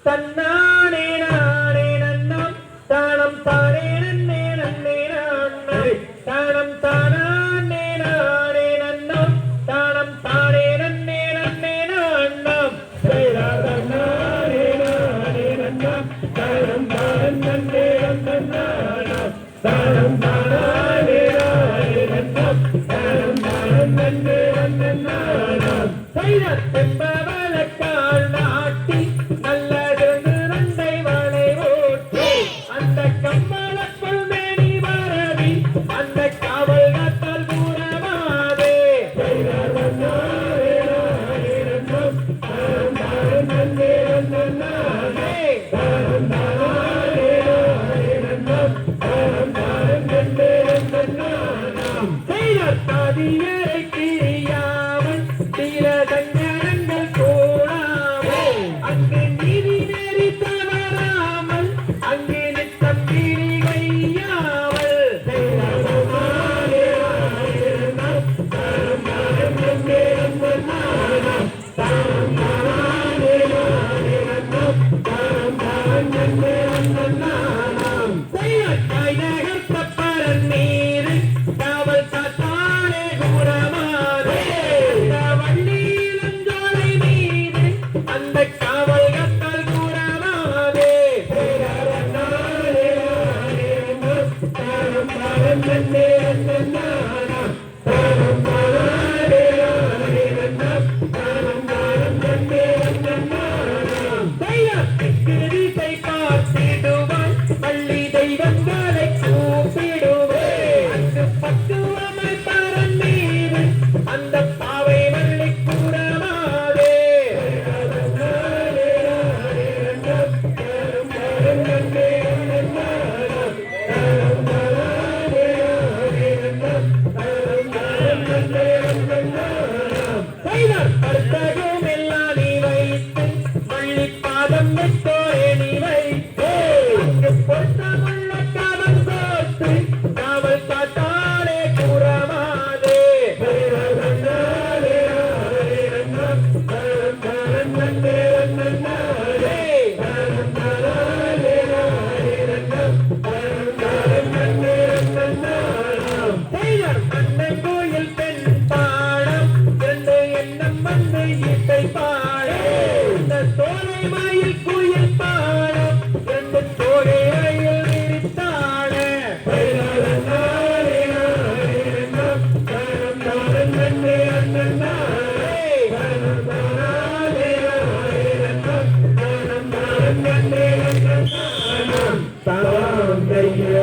தன்னானே நானே நன்னம் தானம் தானே நன்னே நன்னே நான்னம் தானம் தானே நானே நன்னம் தானம் தானே நன்னே நன்னே நான்னம் தன்னானே நானே நன்னம் தானம் தானே நன்னே நன்னானம் தானம் தானே நானே நன்னம் தானம் தானே நன்னே நன்னானம் தெம்பவளக்கால் நாட்டி நல்லதொன்று நண்டை வாழை ஓட்டி அந்த கம்மலக்குள் மேனி வரவி அந்த காவல் காத்தால் கூறவாதே பதியரை கிரியாமல் தீரதஞர்கள் கூடாமல் அங்கு நீதி நெறி தவறாமல் அங்கே நித்தம் நீதி கையாமல் நகர்த்தப்பரன் மீது காவல் காத்தாலே கூறமாதே வள்ளியிலஞ்சோலை மீது அந்த காவல் காத்தால் கூறமாதே தெய்வத்தை பார்த்திடுவான் பள்ளி தெய்வங்களை கூப்பிடுவேன் அங்கு பக்குவமை பரன் மீது அந்த பாவை வள்ளி கூறமாதே படுத்தகும் எல்லாம் நீ வைத்து வள்ளி பாதம் வெட்டோரே நீ வைத்து அங்கு பொருத்தமுள்ள காவல் சோற்று காவல் காத்தாலே கூறமாதே அண்ணன் கோயில் பெண் பாடம் இரண்டு எண்ணம் வந்து இசை பாட இந்த தோலை மயில் குயில் பாடம் இரண்டு தோலை மயில் விரித்தாட தாம் கைய